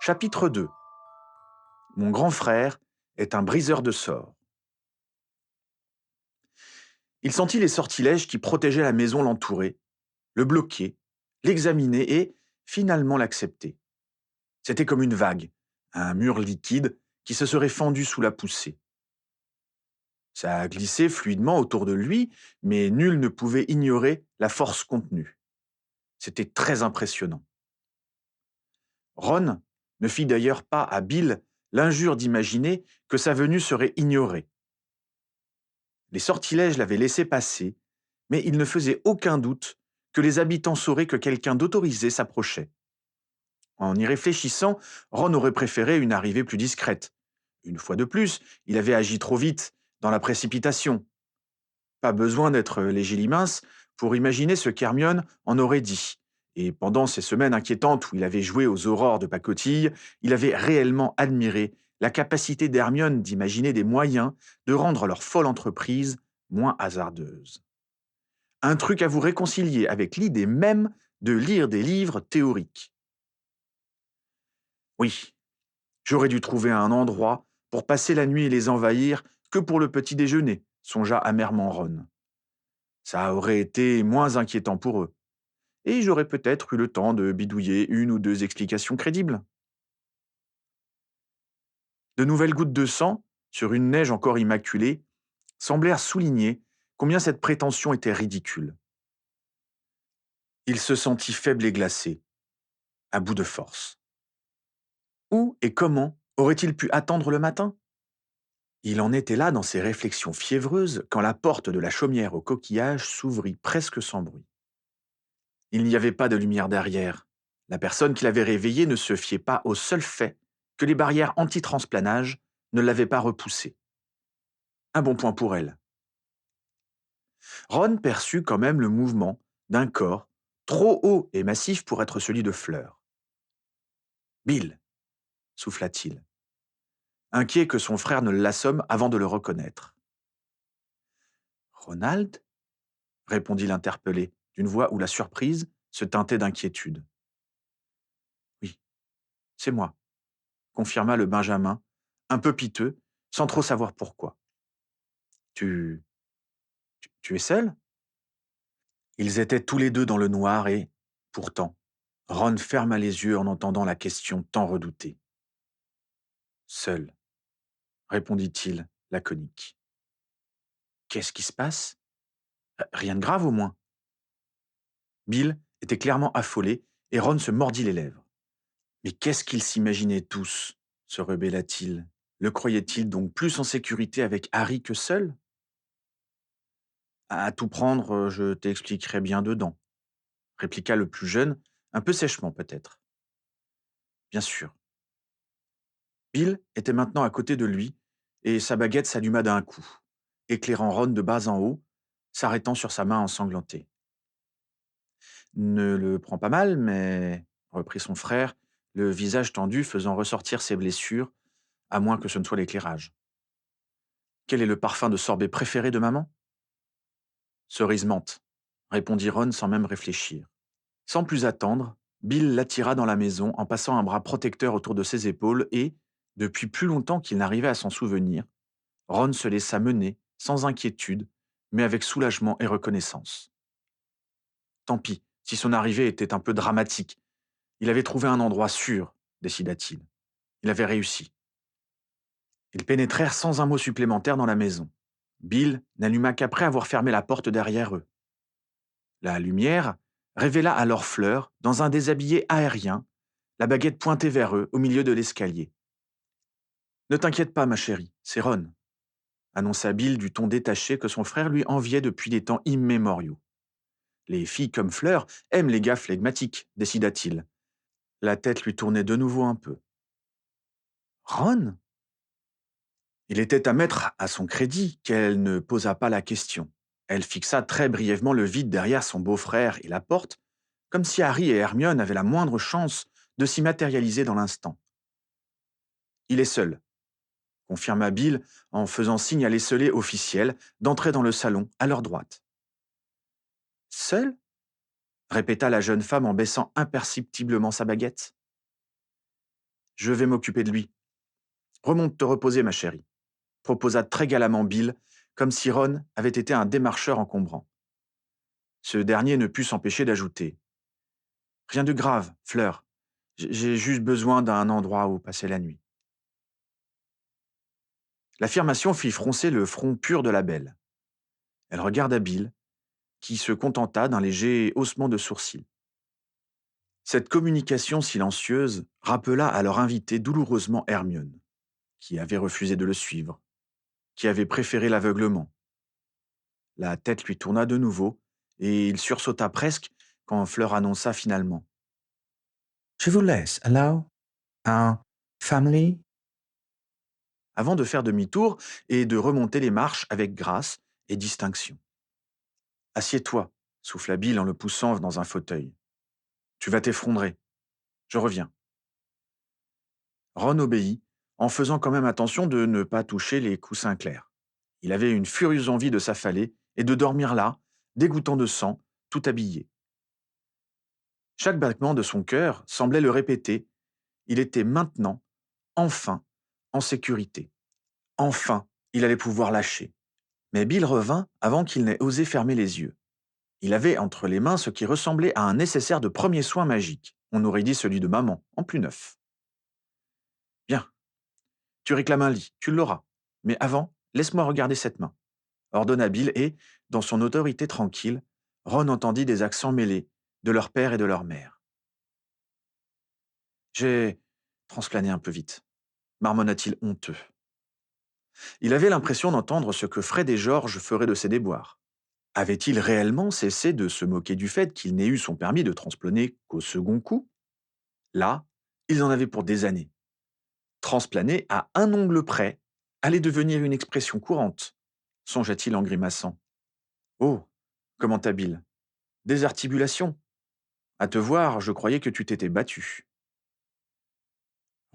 Chapitre 2. Mon grand frère est un briseur de sorts. Il sentit les sortilèges qui protégeaient la maison l'entourer, le bloquer, l'examiner et, finalement, l'accepter. C'était comme une vague, un mur liquide qui se serait fendu sous la poussée. Ça a glissé fluidement autour de lui, mais nul ne pouvait ignorer la force contenue. C'était très impressionnant. Ron ne fit d'ailleurs pas à Bill l'injure d'imaginer que sa venue serait ignorée. Les sortilèges l'avaient laissé passer, mais il ne faisait aucun doute que les habitants sauraient que quelqu'un d'autorisé s'approchait. En y réfléchissant, Ron aurait préféré une arrivée plus discrète. Une fois de plus, il avait agi trop vite, dans la précipitation. Pas besoin d'être légilimince pour imaginer ce qu'Hermione en aurait dit. Et pendant ces semaines inquiétantes où il avait joué aux aurores de pacotille, il avait réellement admiré la capacité d'Hermione d'imaginer des moyens de rendre leur folle entreprise moins hasardeuse. Un truc à vous réconcilier avec l'idée même de lire des livres théoriques. Oui, j'aurais dû trouver un endroit pour passer la nuit et les envahir que pour le petit déjeuner, songea amèrement Ron. Ça aurait été moins inquiétant pour eux. Et j'aurais peut-être eu le temps de bidouiller une ou deux explications crédibles. De nouvelles gouttes de sang, sur une neige encore immaculée, semblèrent souligner combien cette prétention était ridicule. Il se sentit faible et glacé, à bout de force. Où et comment aurait-il pu attendre le matin? Il en était là dans ses réflexions fiévreuses quand la porte de la chaumière au coquillage s'ouvrit presque sans bruit. Il n'y avait pas de lumière derrière. La personne qui l'avait réveillé ne se fiait pas au seul fait que les barrières anti-transplanage ne l'avaient pas repoussé. Un bon point pour elle. Ron perçut quand même le mouvement d'un corps trop haut et massif pour être celui de Fleur. Bill, souffla-t-il, inquiet que son frère ne l'assomme avant de le reconnaître. Ronald répondit l'interpellé, d'une voix où la surprise se teintait d'inquiétude. Oui, c'est moi, confirma le Benjamin, un peu piteux, sans trop savoir pourquoi. Tu, tu es seul? Ils étaient tous les deux dans le noir et, pourtant, Ron ferma les yeux en entendant la question tant redoutée. Seul, répondit-il, laconique. Qu'est-ce qui se passe? Rien de grave au moins. Bill était clairement affolé et Ron se mordit les lèvres. Mais qu'est-ce qu'ils s'imaginaient tous? Se rebella-t-il. Le croyait-il donc plus en sécurité avec Harry que seul? À tout prendre, je t'expliquerai bien dedans, répliqua le plus jeune, un peu sèchement peut-être. Bien sûr. Bill était maintenant à côté de lui, et sa baguette s'alluma d'un coup, éclairant Ron de bas en haut, s'arrêtant sur sa main ensanglantée. Ne le prends pas mal, mais, reprit son frère, le visage tendu faisant ressortir ses blessures, à moins que ce ne soit l'éclairage. Quel est le parfum de sorbet préféré de maman? Cerise menthe, répondit Ron sans même réfléchir. Sans plus attendre, Bill l'attira dans la maison en passant un bras protecteur autour de ses épaules et, depuis plus longtemps qu'il n'arrivait à s'en souvenir, Ron se laissa mener, sans inquiétude, mais avec soulagement et reconnaissance. Tant pis, si son arrivée était un peu dramatique. Il avait trouvé un endroit sûr, décida-t-il. Il avait réussi. Ils pénétrèrent sans un mot supplémentaire dans la maison. Bill n'alluma qu'après avoir fermé la porte derrière eux. La lumière révéla alors Fleur, dans un déshabillé aérien, la baguette pointée vers eux au milieu de l'escalier. Ne t'inquiète pas, ma chérie, c'est Ron, annonça Bill du ton détaché que son frère lui enviait depuis des temps immémoriaux. Les filles comme Fleur aiment les gars flegmatiques, décida-t-il. La tête lui tournait de nouveau un peu. Ron? Il était à mettre à son crédit qu'elle ne posa pas la question. Elle fixa très brièvement le vide derrière son beau-frère et la porte, comme si Harry et Hermione avaient la moindre chance de s'y matérialiser dans l'instant. Il est seul, confirma Bill en faisant signe à l'esselé officiel d'entrer dans le salon à leur droite. Seul? Répéta la jeune femme en baissant imperceptiblement sa baguette. Je vais m'occuper de lui. Remonte te reposer, ma chérie, proposa très galamment Bill, comme si Ron avait été un démarcheur encombrant. Ce dernier ne put s'empêcher d'ajouter: rien de grave, Fleur. J'ai juste besoin d'un endroit où passer la nuit. L'affirmation fit froncer le front pur de la belle. Elle regarda Bill, qui se contenta d'un léger haussement de sourcils. Cette communication silencieuse rappela à leur invité douloureusement Hermione, qui avait refusé de le suivre, qui avait préféré l'aveuglement. La tête lui tourna de nouveau, et il sursauta presque quand Fleur annonça finalement: Je vous laisse, alors. Un family? avant de faire demi-tour et de remonter les marches avec grâce et distinction. Assieds-toi, souffla Bill en le poussant dans un fauteuil. Tu vas t'effondrer. Je reviens. Ron obéit, en faisant quand même attention de ne pas toucher les coussins clairs. Il avait une furieuse envie de s'affaler et de dormir là, dégouttant de sang, tout habillé. Chaque battement de son cœur semblait le répéter. Il était maintenant, enfin, en sécurité. Enfin, il allait pouvoir lâcher. Mais Bill revint avant qu'il n'ait osé fermer les yeux. Il avait entre les mains ce qui ressemblait à un nécessaire de premier soin magique. On aurait dit celui de maman, en plus neuf. Bien, tu réclames un lit, tu l'auras. Mais avant, laisse-moi regarder cette main, ordonna Bill et, dans son autorité tranquille, Ron entendit des accents mêlés, de leur père et de leur mère. J'ai transplané un peu vite, marmonna-t-il honteux. Il avait l'impression d'entendre ce que Fred et George feraient de ses déboires. Avait-il réellement cessé de se moquer du fait qu'il n'ait eu son permis de transplaner qu'au second coup? Là, ils en avaient pour des années. Transplaner à un ongle près allait devenir une expression courante, songea-t-il en grimaçant. Oh, commenta Bill. Désarticulation. À te voir, je croyais que tu t'étais battu.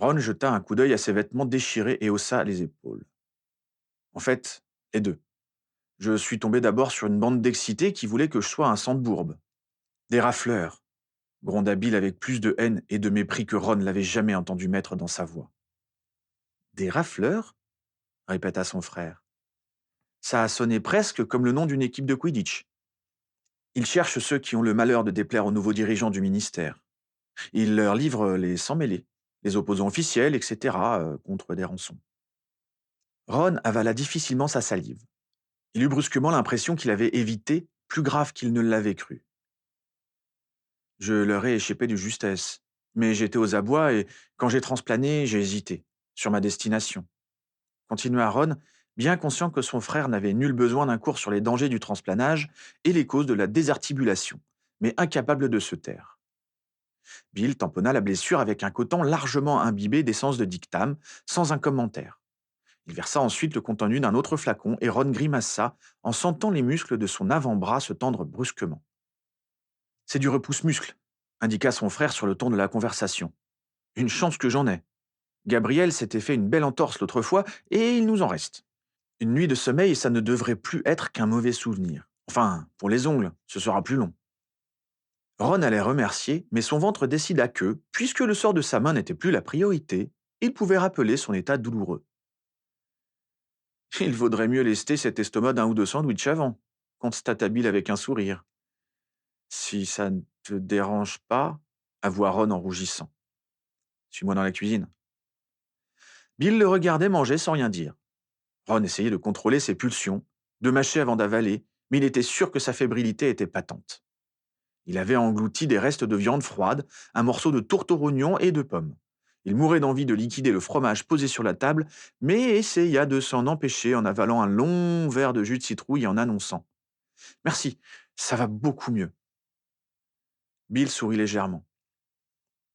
Ron jeta un coup d'œil à ses vêtements déchirés et haussa les épaules. En fait, les deux. Je suis tombé d'abord sur une bande d'excités qui voulait que je sois un sang-de-bourbe. Des rafleurs, gronda Bill avec plus de haine et de mépris que Ron l'avait jamais entendu mettre dans sa voix. Des rafleurs? Répéta son frère. Ça a sonné presque comme le nom d'une équipe de Quidditch. Ils cherchent ceux qui ont le malheur de déplaire aux nouveaux dirigeants du ministère. Ils leur livrent les sans-mêlés, les opposants officiels, etc., contre des rançons. Ron avala difficilement sa salive. Il eut brusquement l'impression qu'il avait évité plus grave qu'il ne l'avait cru. Je leur ai échappé de justesse, mais j'étais aux abois et, quand j'ai transplané, j'ai hésité, sur ma destination. Continua Ron, bien conscient que son frère n'avait nul besoin d'un cours sur les dangers du transplanage et les causes de la désarticulation, mais incapable de se taire. Bill tamponna la blessure avec un coton largement imbibé d'essence de dictame, sans un commentaire. Il versa ensuite le contenu d'un autre flacon et Ron grimaça en sentant les muscles de son avant-bras se tendre brusquement. C'est du repousse-muscle, indiqua son frère sur le ton de la conversation. Une chance que j'en ai. Gabriel s'était fait une belle entorse l'autre fois et il nous en reste. Une nuit de sommeil, ça ne devrait plus être qu'un mauvais souvenir. Enfin, pour les ongles, ce sera plus long. Ron allait remercier, mais son ventre décida que, puisque le sort de sa main n'était plus la priorité, il pouvait rappeler son état douloureux. Il vaudrait mieux lester cet estomac d'un ou deux sandwichs avant, constata Bill avec un sourire. Si ça ne te dérange pas, avoua Ron en rougissant. Suis-moi dans la cuisine. Bill le regardait manger sans rien dire. Ron essayait de contrôler ses pulsions, de mâcher avant d'avaler, mais il était sûr que sa fébrilité était patente. Il avait englouti des restes de viande froide, un morceau de tourte aux rognons et de pommes. Il mourait d'envie de liquider le fromage posé sur la table, mais essaya de s'en empêcher en avalant un long verre de jus de citrouille et en annonçant: Merci, ça va beaucoup mieux. Bill sourit légèrement.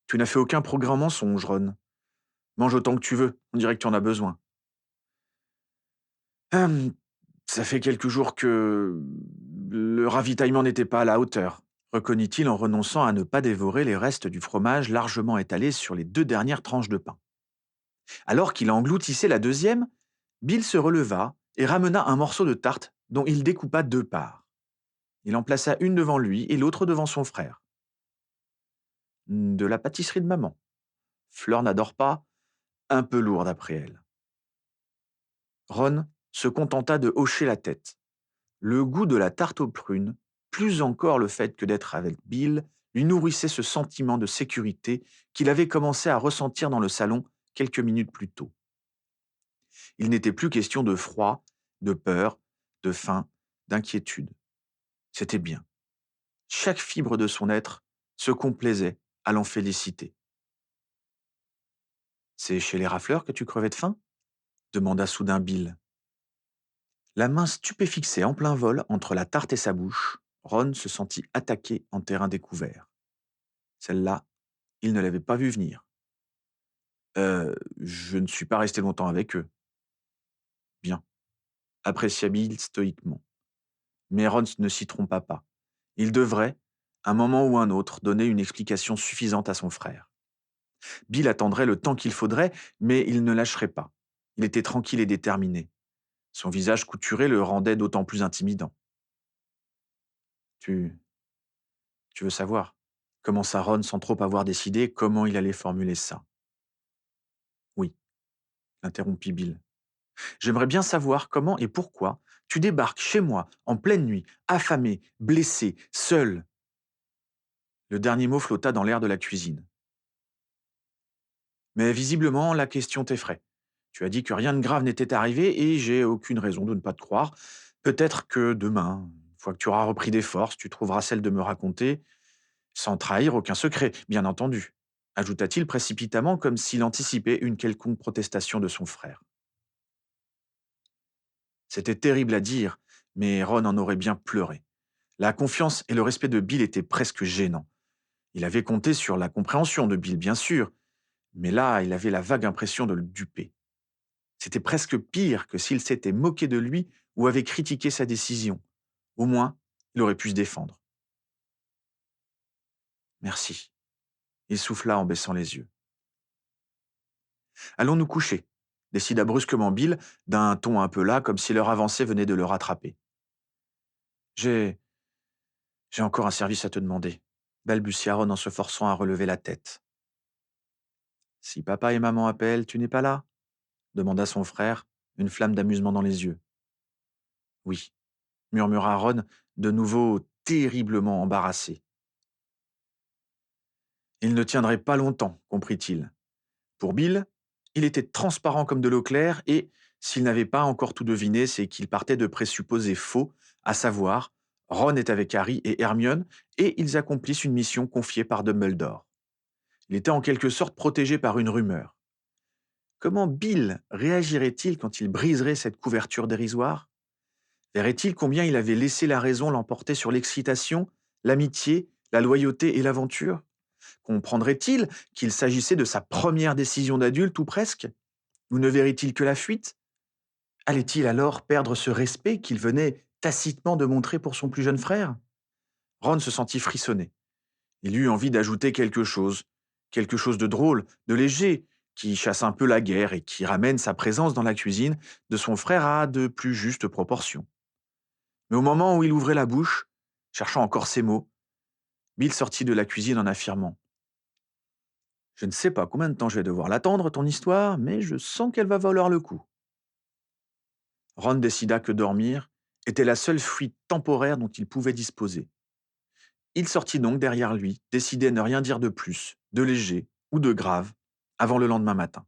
Tu n'as fait aucun programme mensonge, Ron. Mange autant que tu veux, on dirait que tu en as besoin. Hum, ça fait quelques jours que le ravitaillement n'était pas à la hauteur, reconnut-il en renonçant à ne pas dévorer les restes du fromage largement étalés sur les deux dernières tranches de pain. Alors qu'il engloutissait la deuxième, Bill se releva et ramena un morceau de tarte dont il découpa deux parts. Il en plaça une devant lui et l'autre devant son frère. De la pâtisserie de maman. Fleur n'adore pas, un peu lourde après elle. Ron se contenta de hocher la tête. Le goût de la tarte aux prunes, plus encore le fait que d'être avec Bill, lui nourrissait ce sentiment de sécurité qu'il avait commencé à ressentir dans le salon quelques minutes plus tôt. Il n'était plus question de froid, de peur, de faim, d'inquiétude. C'était bien. Chaque fibre de son être se complaisait à l'en féliciter. C'est chez les rafleurs que tu crevais de faim demanda soudain Bill. La main stupéfixée en plein vol entre la tarte et sa bouche, Ron se sentit attaqué en terrain découvert. Celle-là, il ne l'avait pas vue venir. Je ne suis pas resté longtemps avec eux. Bien, apprécia Bill stoïquement. Mais Ron ne s'y trompa pas. Il devrait, un moment ou un autre, donner une explication suffisante à son frère. Bill attendrait le temps qu'il faudrait, mais il ne lâcherait pas. Il était tranquille et déterminé. Son visage couturé le rendait d'autant plus intimidant. Tu, tu veux savoir commença Ron sans trop avoir décidé comment il allait formuler ça. Oui, interrompit Bill. J'aimerais bien savoir comment et pourquoi tu débarques chez moi en pleine nuit, affamé, blessé, seul. Le dernier mot flotta dans l'air de la cuisine. Mais visiblement, la question t'effraie. Tu as dit que rien de grave n'était arrivé et j'ai aucune raison de ne pas te croire. Peut-être que demain, une fois que tu auras repris des forces, tu trouveras celle de me raconter, sans trahir aucun secret, bien entendu, ajouta-t-il précipitamment comme s'il anticipait une quelconque protestation de son frère. C'était terrible à dire, mais Ron en aurait bien pleuré. La confiance et le respect de Bill étaient presque gênants. Il avait compté sur la compréhension de Bill, bien sûr, mais là, il avait la vague impression de le duper. C'était presque pire que s'il s'était moqué de lui ou avait critiqué sa décision. Au moins, il aurait pu se défendre. Merci. Il souffla en baissant les yeux. Allons nous coucher, décida brusquement Bill, d'un ton un peu las, comme si leur avancée venait de le rattraper. J'ai encore un service à te demander, balbutia Ron en se forçant à relever la tête. Si papa et maman appellent, tu n'es pas là demanda son frère, une flamme d'amusement dans les yeux. Oui, murmura Ron, de nouveau terriblement embarrassé. Il ne tiendrait pas longtemps, comprit-il. Pour Bill, il était transparent comme de l'eau claire et, s'il n'avait pas encore tout deviné, c'est qu'il partait de présupposés faux, à savoir, Ron est avec Harry et Hermione et ils accomplissent une mission confiée par Dumbledore. Il était en quelque sorte protégé par une rumeur. Comment Bill réagirait-il quand il briserait cette couverture dérisoire? Verrait-il combien il avait laissé la raison l'emporter sur l'excitation, l'amitié, la loyauté et l'aventure? Comprendrait-il qu'il s'agissait de sa première décision d'adulte ou presque? Ou ne verrait-il que la fuite? Allait-il alors perdre ce respect qu'il venait tacitement de montrer pour son plus jeune frère? Ron se sentit frissonner. Il eut envie d'ajouter quelque chose de drôle, de léger, qui chasse un peu la guerre et qui ramène sa présence dans la cuisine de son frère à de plus justes proportions. Mais au moment où il ouvrait la bouche, cherchant encore ses mots, Bill sortit de la cuisine en affirmant: Je ne sais pas combien de temps je vais devoir l'attendre, ton histoire, mais je sens qu'elle va valoir le coup. Ron décida que dormir était la seule fuite temporaire dont il pouvait disposer. Il sortit donc derrière lui, décidé à ne rien dire de plus, de léger ou de grave, avant le lendemain matin.